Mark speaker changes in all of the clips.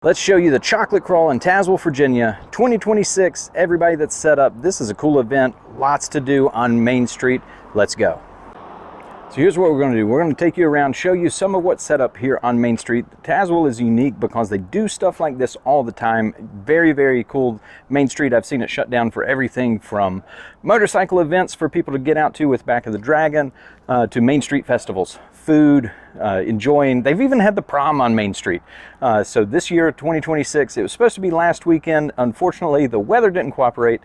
Speaker 1: Let's show you the Chocolate Crawl in Tazewell, Virginia, 2026. Everybody that's set up, this is a cool event. Lots to do on Main Street. Let's go. So here's what we're going to do. We're going to take you around, show you some of what's set up here on Main Street. Tazewell is unique because they do stuff like this all the time. Very, very cool Main Street. I've seen it shut down for everything from motorcycle events for people to get out to with Back of the Dragon to Main Street festivals. Food, enjoying. They've even had the prom on Main Street. So this year, 2026, it was supposed to be last weekend. Unfortunately, the weather didn't cooperate,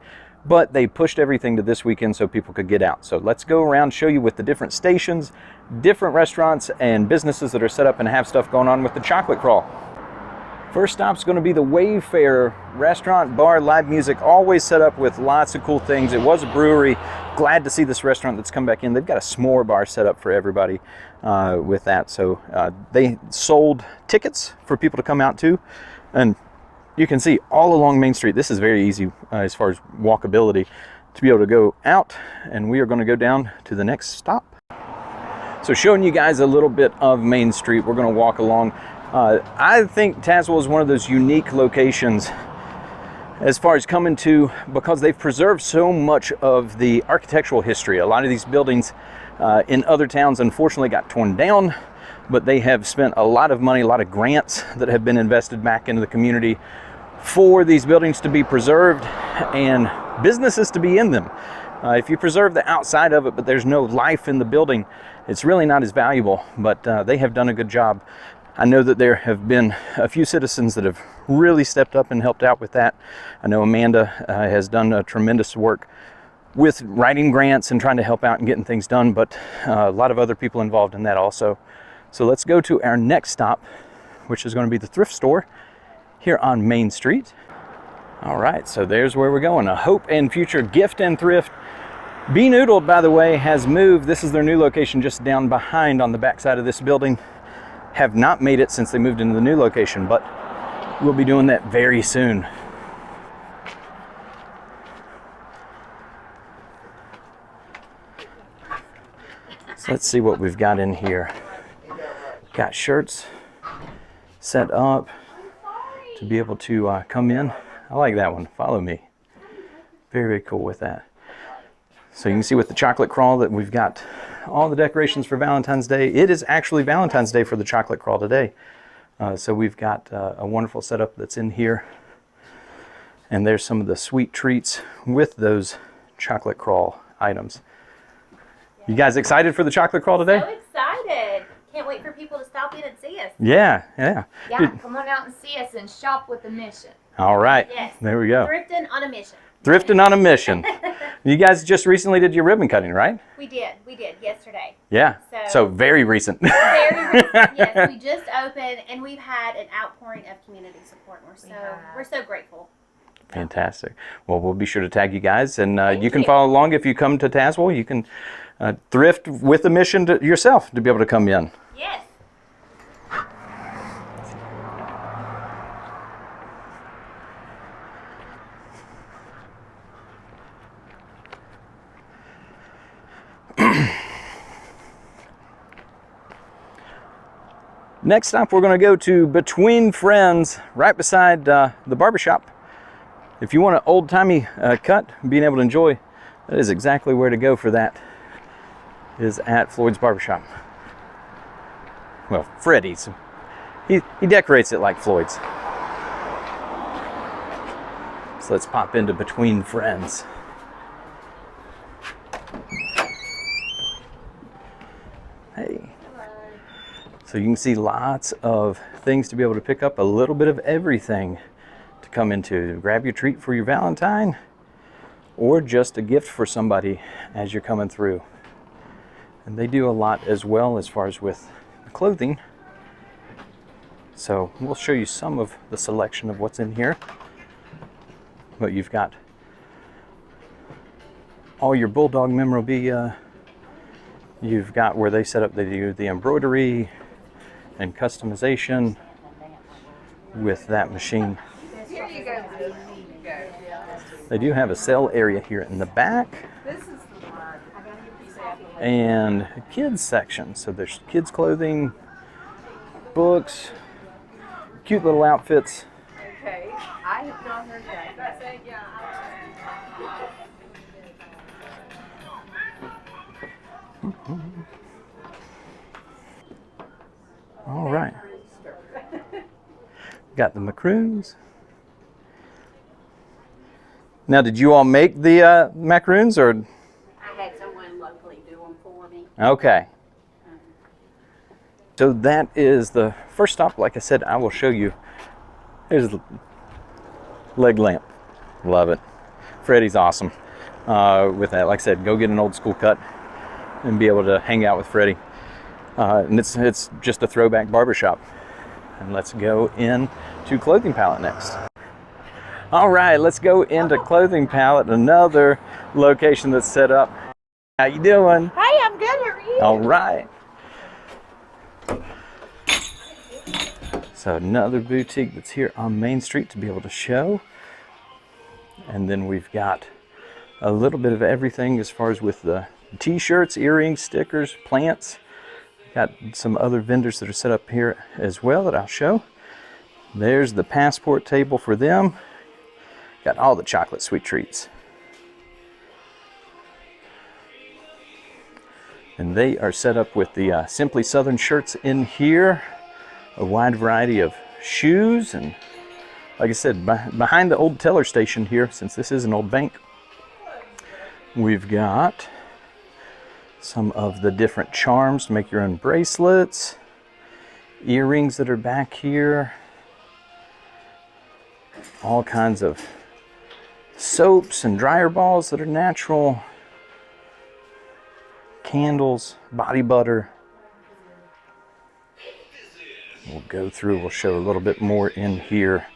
Speaker 1: but they pushed everything to this weekend so people could get out. So let's go around, show you with the different stations, different restaurants and businesses that are set up and have stuff going on with the Chocolate Crawl. First stop's going to be the Wayfair restaurant, bar, live music, always set up with lots of cool things. It was a brewery. Glad to see this restaurant that's come back in. They've got a s'more bar set up for everybody with that. So they sold tickets for people to come out to. And you can see all along Main Street, this is very easy as far as walkability to be able to go out. And we are going to go down to the next stop. So showing you guys a little bit of Main Street, we're going to walk along. I think Tazewell is one of those unique locations as far as coming to, because they've preserved so much of the architectural history. A lot of these buildings in other towns unfortunately got torn down, but they have spent a lot of money, a lot of grants that have been invested back into the community for these buildings to be preserved and businesses to be in them. If you preserve the outside of it, but there's no life in the building, it's really not as valuable, but they have done a good job. I know that there have been a few citizens that have really stepped up and helped out with that. I know Amanda has done a tremendous work with writing grants and trying to help out and getting things done, but a lot of other people involved in that also. So let's go to our next stop, which is going to be the thrift store here on Main Street. All right, so there's where we're going. A Hope and Future Gift and Thrift. Be Noodled, by the way, has moved. This is their new location just down behind on the backside of this building. Have not made it since they moved into the new location, but we'll be doing that very soon. So let's see what we've got in here. Got shirts set up to be able to come in. I like that one. Follow me. Very, very cool with that. So you can see with the Chocolate Crawl that we've got all the decorations for Valentine's Day. It is actually Valentine's Day for the Chocolate Crawl today. So we've got a wonderful setup that's in here. And there's some of the sweet treats with those Chocolate Crawl items. You guys excited for the Chocolate Crawl today?
Speaker 2: So excited. Can't wait for people to stop in and see us.
Speaker 1: Yeah.
Speaker 3: Yeah, come on out and see us and shop with a mission.
Speaker 1: All right.
Speaker 2: Yes.
Speaker 1: There we go.
Speaker 2: Thrifting on a mission.
Speaker 1: Thrifting on a mission. You guys just recently did your ribbon cutting, right?
Speaker 2: We did yesterday.
Speaker 1: Yeah. So very recent.
Speaker 2: Very recent. Yes, we just opened and we've had an outpouring of community support. We're so grateful.
Speaker 1: Fantastic. Well, we'll be sure to tag you guys, and you can
Speaker 2: you.
Speaker 1: follow along if you come to Tazewell. You can thrift with a mission to yourself to be able to come in.
Speaker 2: Yes.
Speaker 1: Next stop, we're going to go to Between Friends, right beside the barbershop. If you want an old-timey cut, being able to enjoy, that is exactly where to go for that, is at Floyd's Barbershop. Well, Freddie's. He decorates it like Floyd's. So let's pop into Between Friends. Hey. So you can see lots of things to be able to pick up, a little bit of everything to come into. Grab your treat for your Valentine or just a gift for somebody as you're coming through. And they do a lot as well as far as with clothing. So we'll show you some of the selection of what's in here. But you've got all your Bulldog memorabilia. You've got where they set up, they do the embroidery and customization with that machine.
Speaker 3: Here you go.
Speaker 1: They do have a sale area here in the back.
Speaker 3: This is the one.
Speaker 1: And a kids section. So there's kids clothing, books, cute little outfits.
Speaker 3: Okay, I have not heard that.
Speaker 1: All right. Got the macaroons. Now, did you all make the macaroons, or?
Speaker 4: I had someone locally do them for me.
Speaker 1: Okay. So that is the first stop. Like I said, I will show you. Here's the leg lamp. Love it. Freddie's awesome with that. Like I said, go get an old school cut and be able to hang out with Freddie. And it's just a throwback barbershop. And let's go into Clothing Palette next. All right, let's go into Clothing Palette, another location that's set up. How you doing?
Speaker 3: Hi, I'm good. How are you?
Speaker 1: All right. So another boutique that's here on Main Street to be able to show. And then we've got a little bit of everything as far as with the t-shirts, earrings, stickers, plants. Got some other vendors that are set up here as well that I'll show. There's the passport table for them. Got all the chocolate sweet treats. And they are set up with the Simply Southern shirts in here. A wide variety of shoes, and like I said, behind the old teller station here, since this is an old bank, we've got some of the different charms to make your own bracelets, earrings that are back here, all kinds of soaps and dryer balls that are natural, candles, body butter. We'll go through, we'll show a little bit more in here.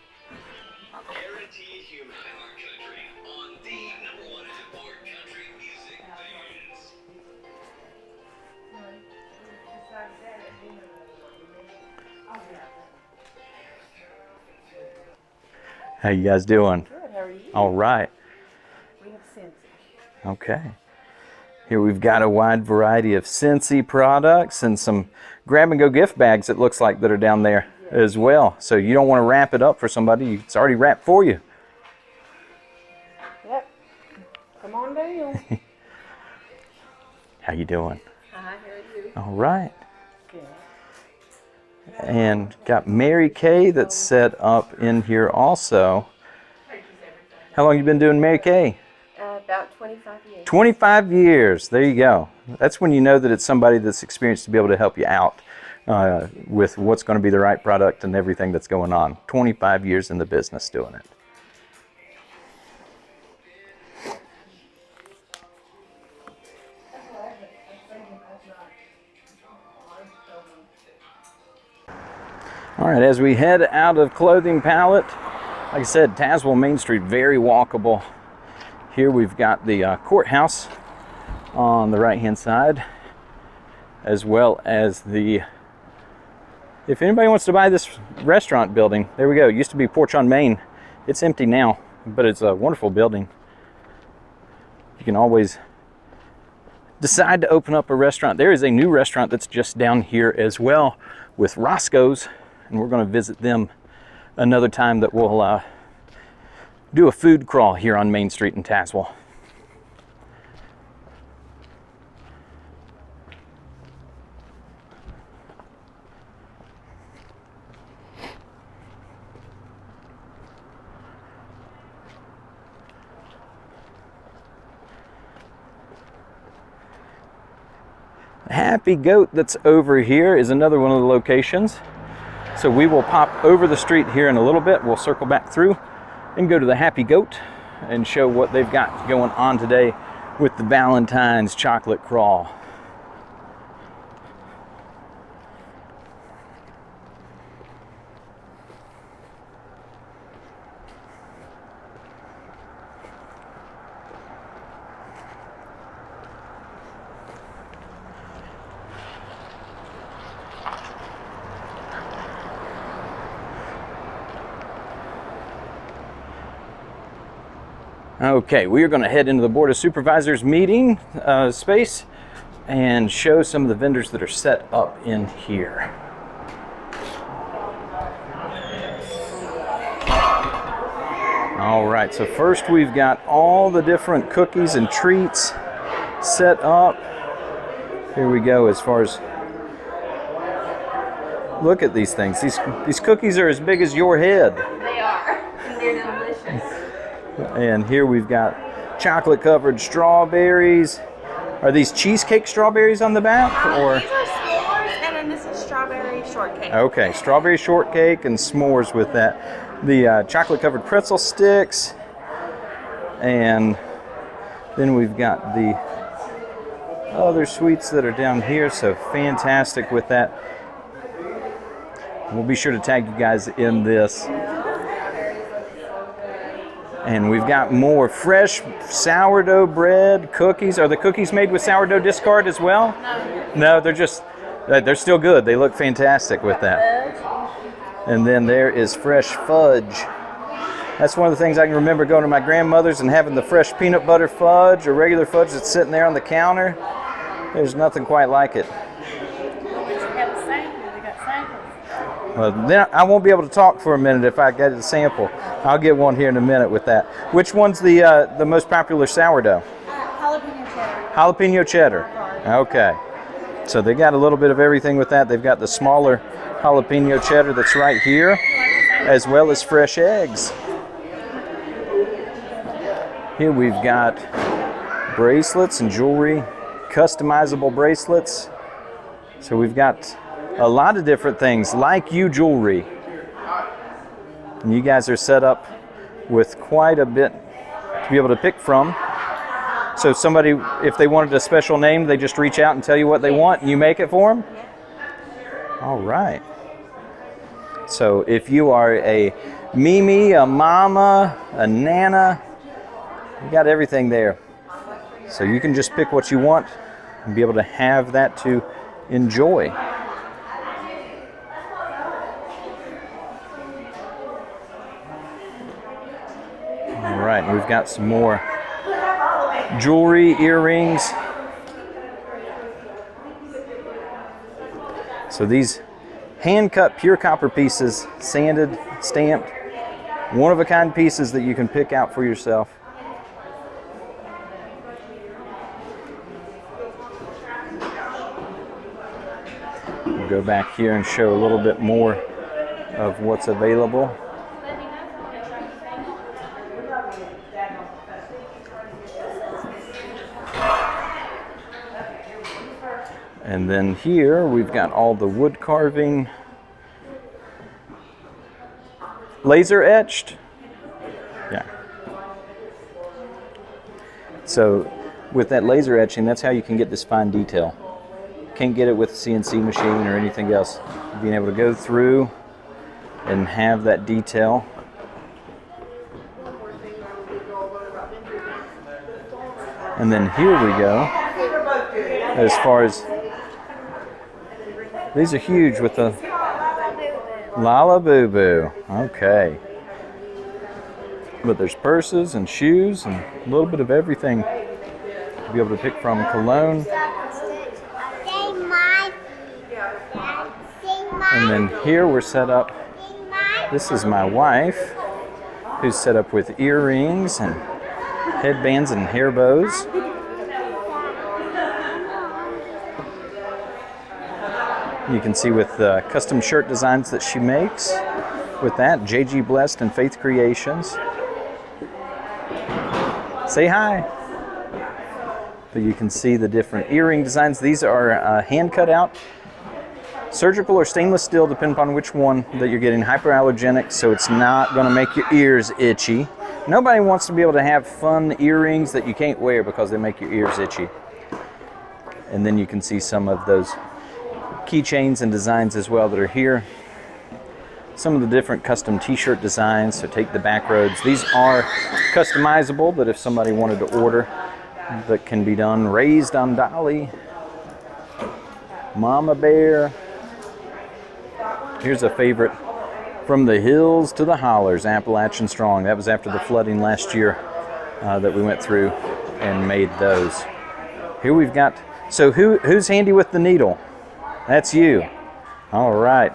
Speaker 1: How you guys doing?
Speaker 4: Good, how are you?
Speaker 1: All right.
Speaker 4: We have Scentsy.
Speaker 1: Okay. Here we've got a wide variety of Scentsy products and some grab-and-go gift bags, it looks like, that are down there as well. So you don't want to wrap it up for somebody. It's already wrapped for you.
Speaker 4: Yep. Come on down.
Speaker 1: How you doing?
Speaker 4: Hi, how are you?
Speaker 1: All right.
Speaker 4: Good.
Speaker 1: And got Mary Kay that's set up in here also. How long you been doing Mary Kay?
Speaker 4: About 25 years.
Speaker 1: 25 years. There you go. That's when you know that it's somebody that's experienced to be able to help you out with what's going to be the right product and everything that's going on. 25 years in the business doing it. All right, as we head out of Clothing Palette, like I said, Tazewell Main Street, very walkable. Here we've got the courthouse on the right hand side, as well as the, if anybody wants to buy this restaurant building, there we go. It used to be Porch on Main. It's empty now, but it's a wonderful building. You can always decide to open up a restaurant. There is a new restaurant that's just down here as well with Roscoe's, and we're going to visit them another time that we'll do a food crawl here on Main Street in Tazewell. Happy Goat that's over here is another one of the locations. So we will pop over the street here in a little bit. We'll circle back through and go to the Happy Goat and show what they've got going on today with the Valentine's Chocolate Crawl. Okay, we are going to head into the Board of Supervisors meeting space and show some of the vendors that are set up in here. All right, so first we've got all the different cookies and treats set up. Here we go. As far as, look at these things. These cookies are as big as your head.
Speaker 3: They are. They're delicious.
Speaker 1: And here we've got chocolate covered strawberries. Are these cheesecake strawberries on the back, or?
Speaker 4: These are s'mores, and then this is strawberry shortcake.
Speaker 1: Okay, strawberry shortcake and s'mores with that. The chocolate covered pretzel sticks, and then we've got the other sweets that are down here. So fantastic with that. We'll be sure to tag you guys in this. And we've got more fresh sourdough bread, cookies. Are the cookies made with sourdough discard as well? No, they're still good. They look fantastic with that. And then there is fresh fudge. That's one of the things I can remember going to my grandmother's and having the fresh peanut butter fudge or regular fudge that's sitting there on the counter. There's nothing quite like it. Well, then I won't be able to talk for a minute if I get a sample. I'll get one here in a minute with that. Which one's the most popular sourdough?
Speaker 2: Jalapeno cheddar.
Speaker 1: Jalapeno cheddar. Okay. So they got a little bit of everything with that. They've got the smaller jalapeno cheddar that's right here, as well as fresh eggs. Here we've got bracelets and jewelry, customizable bracelets. So we've got a lot of different things, like you jewelry. And you guys are set up with quite a bit to be able to pick from. So somebody, if they wanted a special name, they just reach out and tell you what they want and you make it for them? All right. So if you are a Mimi, a Mama, a Nana, you got everything there. So you can just pick what you want and be able to have that to enjoy. All right, we've got some more jewelry, earrings. So these hand-cut pure copper pieces, sanded, stamped, one-of-a-kind pieces that you can pick out for yourself. We'll go back here and show a little bit more of what's available. And then here we've got all the wood carving, laser etched. Yeah. So with that laser etching, that's how you can get this fine detail. Can't get it with a CNC machine or anything else. Being able to go through and have that detail. And then here we go. As far as these are huge with the Lala Boo Boo. Okay. But there's purses and shoes and a little bit of everything to be able to pick from. Cologne. And then here we're set up. This is my wife, who's set up with earrings and headbands and hair bows. You can see with the custom shirt designs that she makes. With that, JG Blessed and Faith Creations. Say hi. But you can see the different earring designs. These are hand cut out, surgical or stainless steel, depending upon which one that you're getting. Hyperallergenic, so it's not going to make your ears itchy. Nobody wants to be able to have fun earrings that you can't wear because they make your ears itchy. And then you can see some of those keychains and designs as well that are here. Some of the different custom t-shirt designs, so take the back roads. These are customizable, but if somebody wanted to order, that can be done. Raised on Dolly, Mama Bear. Here's a favorite, From the Hills to the Hollers, Appalachian Strong. That was after the flooding last year that we went through and made those. Here we've got, so who's handy with the needle? That's you. All right.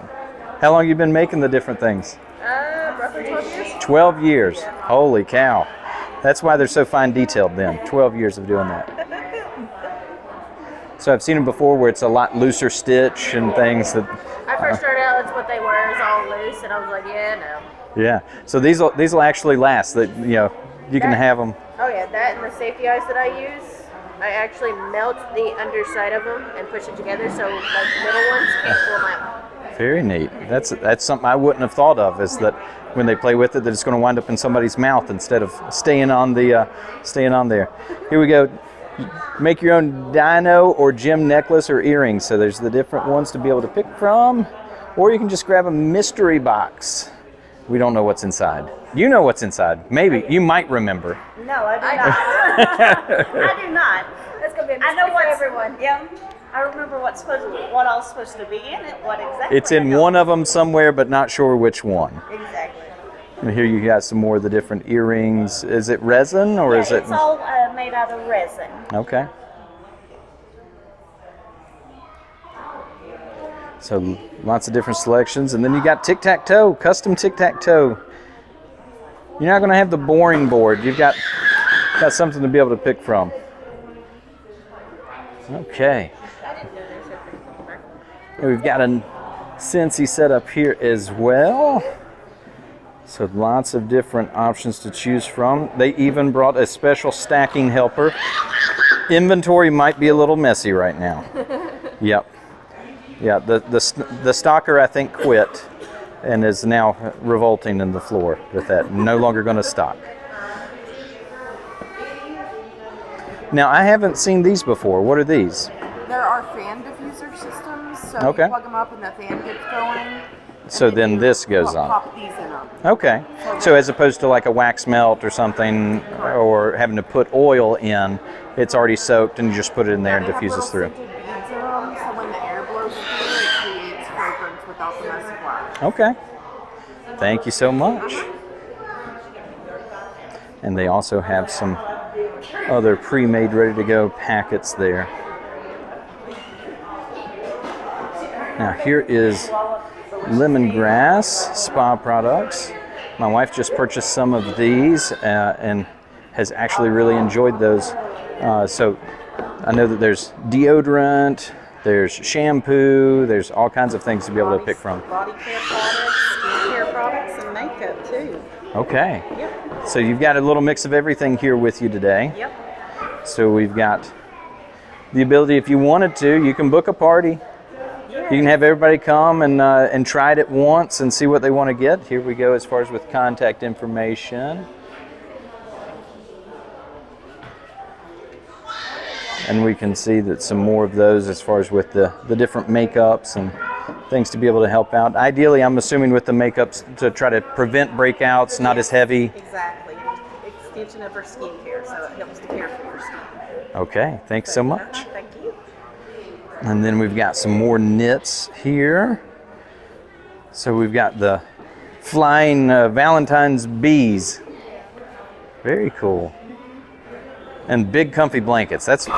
Speaker 1: How long have you been making the different things?
Speaker 4: Roughly 12 years. years.
Speaker 1: 12 years. Holy cow. That's why they're so fine detailed then. 12 years of doing that. So I've seen them before where it's a lot looser stitch and things that.
Speaker 4: I first started out, that's what they were, is all loose, and I was like, yeah, no.
Speaker 1: Yeah. So these will actually last. That you can have them.
Speaker 4: Oh yeah, that and the safety eyes that I use, I actually melt the underside of them and push it together so like little ones can't pull them out.
Speaker 1: Very neat. That's something I wouldn't have thought of, is that when they play with it, that it's going to wind up in somebody's mouth instead of staying on there. Here we go. Make your own dino or gem necklace or earrings. So there's the different ones to be able to pick from, or you can just grab a mystery box. We don't know what's inside. You know what's inside. Maybe you might remember.
Speaker 5: No, I do not. I do not.
Speaker 4: That's gonna be a
Speaker 5: I know
Speaker 4: mystery for
Speaker 5: what's
Speaker 4: everyone.
Speaker 5: Yeah, I remember what all supposed to be in it. What exactly?
Speaker 1: It's in one of them somewhere, but not sure which one.
Speaker 5: Exactly.
Speaker 1: And here you got some more of the different earrings. Is it resin or is it?
Speaker 5: It's all made out of resin.
Speaker 1: Okay. So lots of different selections, and then you got tic-tac-toe, custom tic-tac-toe. You're not going to have the boring board. You've got something to be able to pick from. Okay. And we've got a Scentsy set up here as well. So lots of different options to choose from. They even brought a special stacking helper. Inventory might be a little messy right now. Yep. Yeah, the stalker I think quit and is now revolting in the floor with that. No longer going to stock. Now I haven't seen these before. What are these?
Speaker 6: There are fan diffuser systems, so
Speaker 1: Okay.
Speaker 6: you plug them up and the fan gets going.
Speaker 1: So then this goes on.
Speaker 6: Pop these in them.
Speaker 1: Okay. So as opposed to like a wax melt or something, or having to put oil in, it's already soaked and you just put it in there and
Speaker 6: They have
Speaker 1: diffuses through.
Speaker 6: little scented beads in them, so when the air blows through, it creates fragrance without the mess of wax.
Speaker 1: Okay. Thank you so much. And they also have some other pre-made, ready to go packets there. Now here is lemongrass spa products. My wife just purchased some of these and has actually really enjoyed those. So I know that there's deodorant, there's shampoo, there's all kinds of things to be able to pick from.
Speaker 5: Body care products, skincare products, and makeup too.
Speaker 1: Okay.
Speaker 5: Yep.
Speaker 1: So you've got a little mix of everything here with you today.
Speaker 5: Yep.
Speaker 1: So we've got the ability, if you wanted to, you can book a party. You can have everybody come and try it at once and see what they want to get. Here we go as far as with contact information. And we can see that some more of those as far as with the different makeups and things to be able to help out. Ideally, I'm assuming with the makeups to try to prevent breakouts, not as heavy.
Speaker 5: Exactly. Extension of our skincare, so it helps to care for your skin.
Speaker 1: Okay, thanks so much.
Speaker 5: Thank you.
Speaker 1: And then we've got some more knits here. So we've got the flying Valentine's bees. Very cool. And big comfy blankets. That's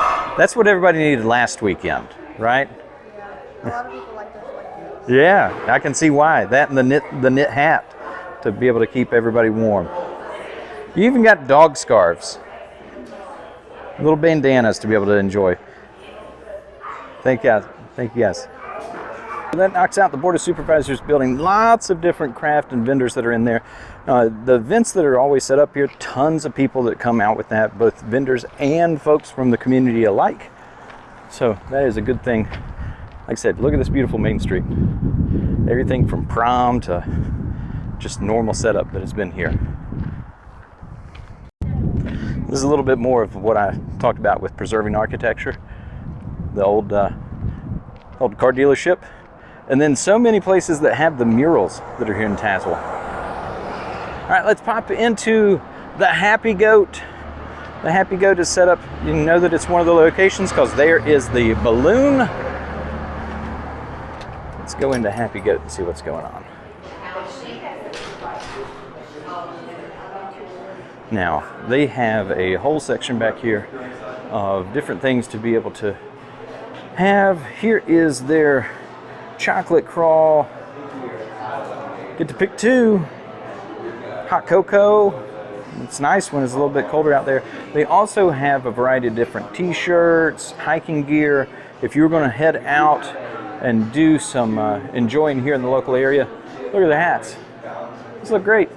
Speaker 1: what everybody needed last weekend, right?
Speaker 4: A lot of people like those blankets.
Speaker 1: Yeah, I can see why. That and the knit hat to be able to keep everybody warm. You even got dog scarves. Little bandanas to be able to enjoy. Thank you guys. That knocks out the Board of Supervisors building. Lots of different craft and vendors that are in there. The events that are always set up here, tons of people that come out with that, both vendors and folks from the community alike. So that is a good thing. Like I said, look at this beautiful Main Street. Everything from prom to just normal setup that has been here. This is a little bit more of what I talked about with preserving architecture. The old car dealership. And then so many places that have the murals that are here in Tazewell. All right, let's pop into the Happy Goat. The Happy Goat is set up. You know that it's one of the locations because there is the balloon. Let's go into Happy Goat and see what's going on. Now, they have a whole section back here of different things to be able to have. Here is their chocolate crawl. Get to pick two. hot cocoa. It's nice when it's a little bit colder out there. They also have a variety of different t-shirts, hiking gear. If you're going to head out and do some enjoying here in the local area, look at the hats. These look great.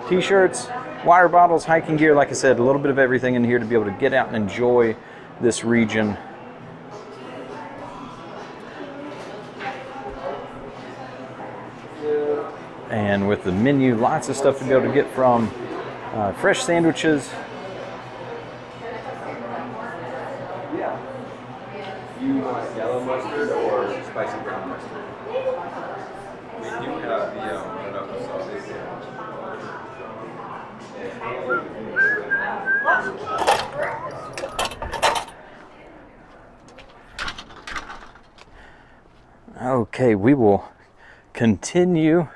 Speaker 1: T-shirts, water bottles, hiking gear. Like I said, a little bit of everything in here to be able to get out and enjoy this region. And with the menu, lots of stuff to be able to get from. Fresh sandwiches.
Speaker 7: You want yellow mustard or spicy brown mustard? We do have the local sauces.
Speaker 1: Okay, we will continue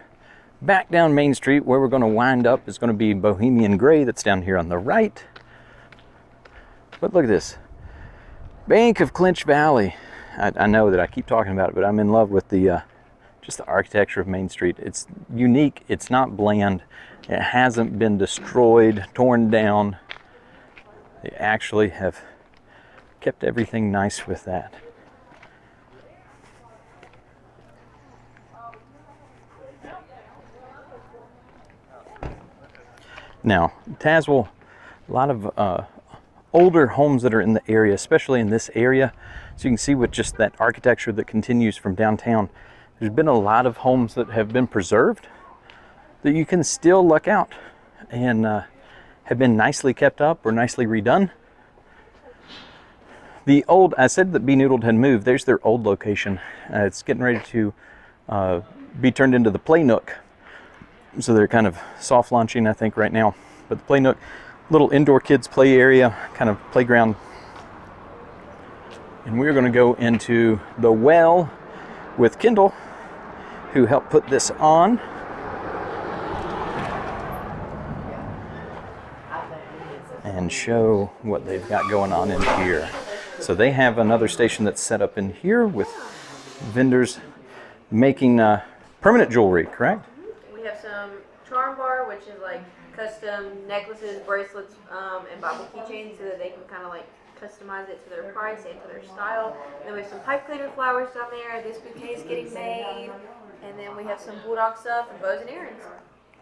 Speaker 1: back down Main Street. Where we're going to wind up is going to be Bohemian Gray, that's down here on the right. But look at this. Bank of Clinch Valley. I know that I keep talking about it, but I'm in love with the just the architecture of Main Street. It's unique. It's not bland. It hasn't been destroyed, torn down. They actually have kept everything nice with that. Now, Tazewell, a lot of older homes that are in the area, especially in this area. So you can see with just that architecture that continues from downtown, there's been a lot of homes that have been preserved that you can still look out and have been nicely kept up or nicely redone. The old, I said that B Noodled had moved. There's their old location. It's getting ready to be turned into the Play Nook. So they're kind of soft launching, I think, right now. But the Play Nook, little indoor kids play area, kind of playground. And we're going to go into the well with Kendall, who helped put this on. And show what they've got going on in here. So they have another station that's set up in here with vendors making permanent jewelry, correct?
Speaker 4: We have some charm bar, which is like custom necklaces, bracelets, and Bible keychains so that they can kind of like customize it to their price and to their style. And then we have some pipe cleaner flowers down there. This bouquet is getting made. And then we have some bulldog stuff and bows and earrings.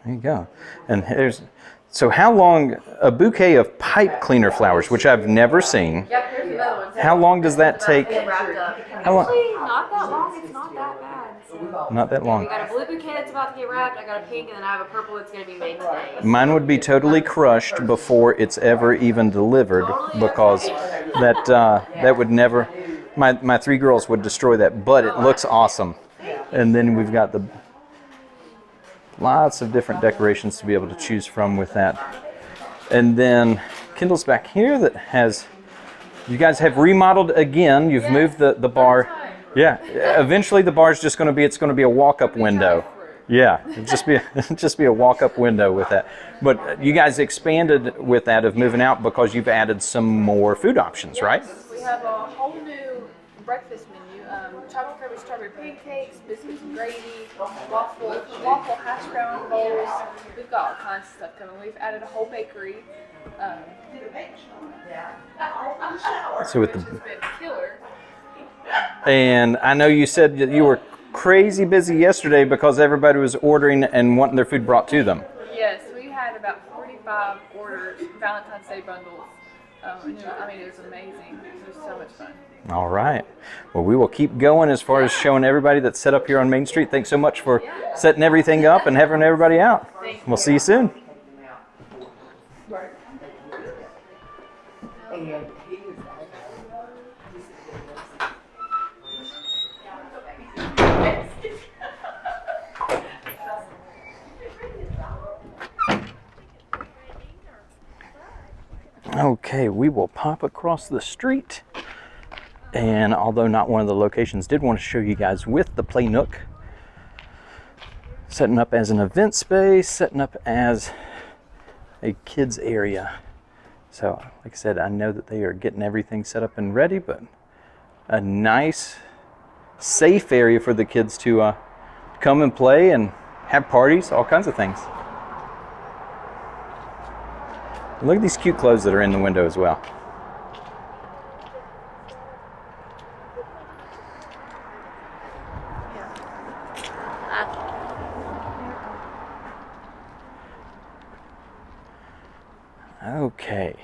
Speaker 1: There you go. And here's, so how long, a bouquet of pipe cleaner flowers, which I've never seen.
Speaker 4: Yep, here's another one.
Speaker 1: How long does that take?
Speaker 4: Wrapped up.
Speaker 1: How long?
Speaker 4: Actually, not that long. It's not that bad.
Speaker 1: Not that
Speaker 4: We
Speaker 1: long.
Speaker 4: got a blue bouquet that's about to get wrapped. I got a pink, and then I have a purple that's going to be made today.
Speaker 1: Mine would be totally crushed before it's ever even delivered, because that would never, my three girls would destroy that, but it looks awesome. And then we've got the lots of different decorations to be able to choose from with that. And then Kendall's back here that has, you guys have remodeled again. You've moved the bar. Yeah, eventually the bar's just going to be, it's going to be a walk-up window. Yeah, it'd just be a walk-up window with that. But you guys expanded with that of moving out because you've added some more food options, right?
Speaker 6: We have a whole new breakfast menu. Chocolate covered strawberry pancakes, biscuits and gravy, waffle hash brown bowls. We've got all kinds of stuff coming. We've added a whole bakery.
Speaker 1: So with
Speaker 6: Which has been killer.
Speaker 1: And I know you said that you were crazy busy yesterday because everybody was ordering and wanting their food brought to them.
Speaker 6: Yes, we had about 45 orders, Valentine's Day bundles. I mean, it was amazing. It was so much fun.
Speaker 1: All right. Well, we will keep going as far as showing everybody that's set up here on Main Street. Thanks so much for setting everything up and having everybody out. We'll see you soon. Okay, we will pop across the street. And although not one of the locations, did want to show you guys with the Play Nook. Setting up as an event space, setting up as a kids area. So, like I said, I know that they are getting everything set up and ready, but a nice, safe area for the kids to come and play and have parties, all kinds of things. Look at these cute clothes that are in the window as well. Okay,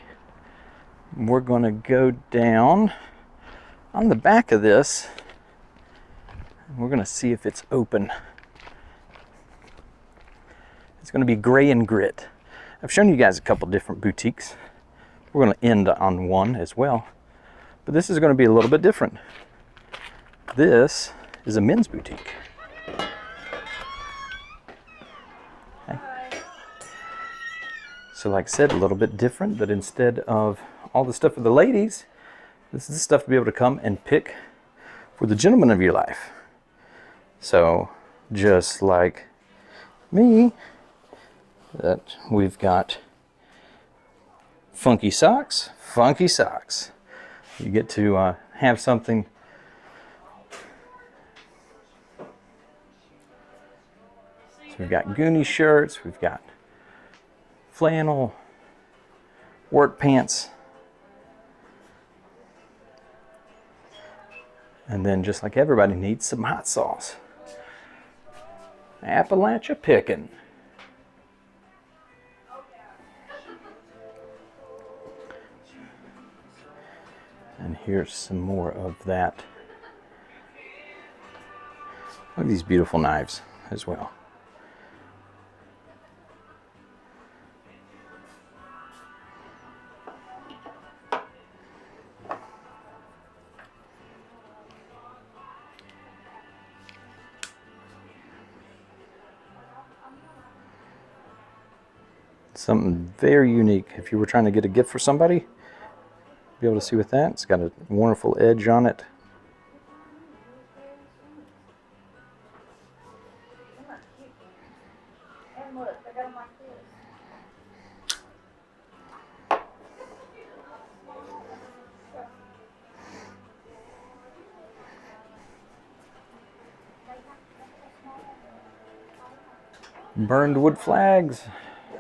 Speaker 1: we're going to go down on the back of this. We're going to see if it's open. It's going to be gray and grit. I've shown you guys a couple different boutiques. We're going to end on one as well. But this is going to be a little bit different. This is a men's boutique. Okay. So like I said, a little bit different, but instead of all the stuff for the ladies, this is the stuff to be able to come and pick for the gentleman of your life. So just like me, that we've got funky socks. You get to have something. So we've got Goonie shirts, we've got flannel, work pants, and then just like everybody needs some hot sauce. Appalachia pickin'. And here's some more of that. Look at these beautiful knives as well. Something very unique. If you were trying to get a gift for somebody, be able to see with that. It's got a wonderful edge on it. Burned wood flags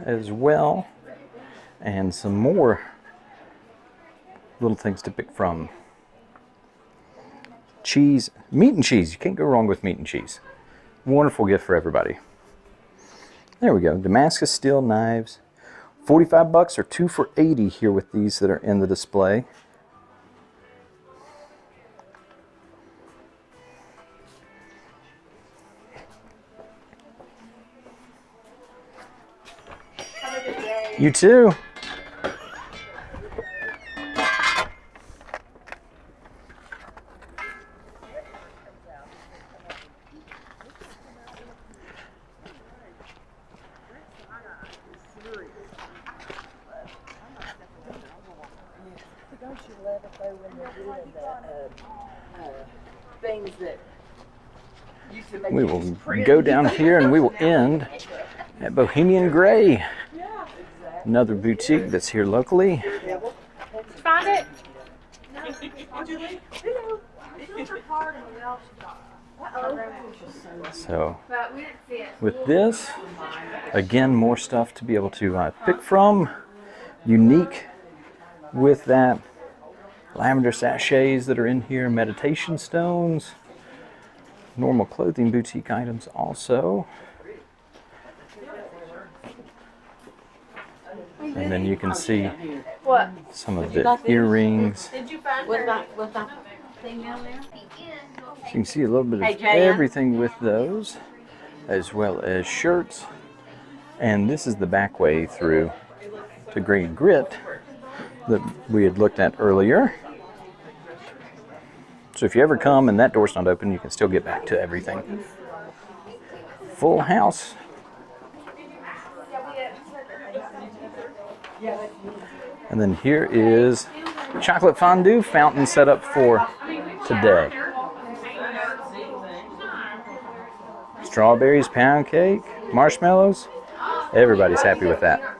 Speaker 1: as well, and some more little things to pick from. Cheese, meat and cheese. You can't go wrong with meat and cheese. Wonderful gift for everybody. There we go. Damascus steel knives. 45 bucks or 2 for $80 here with these that are in the display.
Speaker 4: Have a good day.
Speaker 1: You too.
Speaker 5: Things that used to make
Speaker 1: We will go down here and we will end at Bohemian Gray. Another boutique that's here locally.
Speaker 2: Find it.
Speaker 1: So with this, again, more stuff to be able to pick from. Unique with that. Lavender sachets that are in here, meditation stones, normal clothing boutique items also. And then you can see some of the earrings.
Speaker 4: Did you find
Speaker 5: was that thing down there?
Speaker 1: So you can see a little bit of everything with those, as well as shirts. And this is the back way through to Gray and Grit that we had looked at earlier. So if you ever come and that door's not open, you can still get back to everything. Full house. And then here is chocolate fondue fountain set up for today. Strawberries, pound cake, marshmallows. Everybody's happy with that.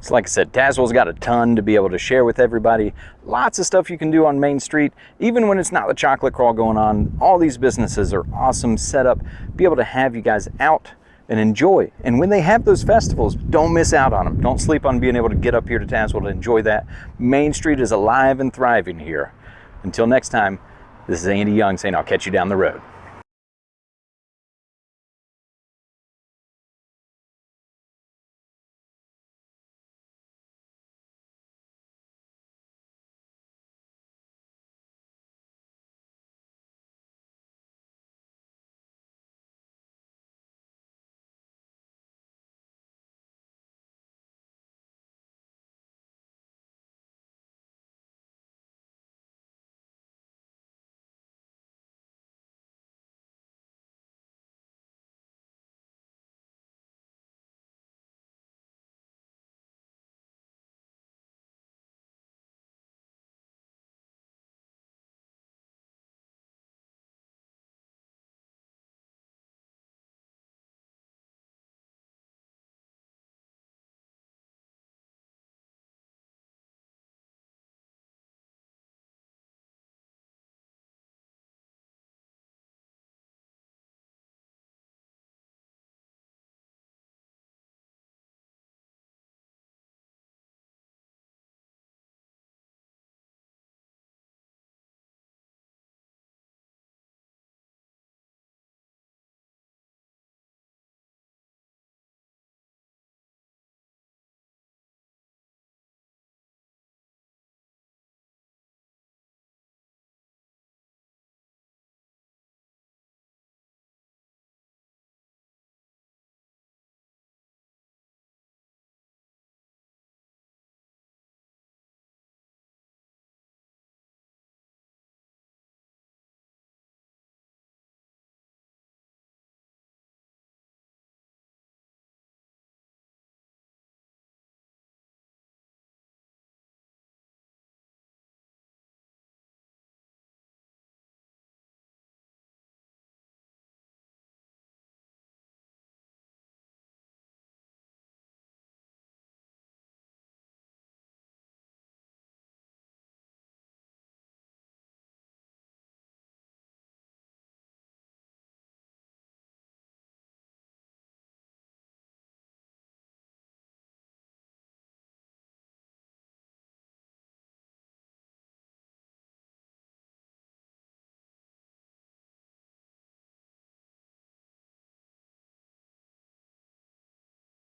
Speaker 1: So like I said, Tazewell's got a ton to be able to share with everybody. Lots of stuff you can do on Main Street, even when it's not the chocolate crawl going on. All these businesses are awesome setup. Be able to have you guys out and enjoy. And when they have those festivals, don't miss out on them. Don't sleep on being able to get up here to Tazewell to enjoy that. Main Street is alive and thriving here. Until next time, this is Andy Young saying I'll catch you down the road.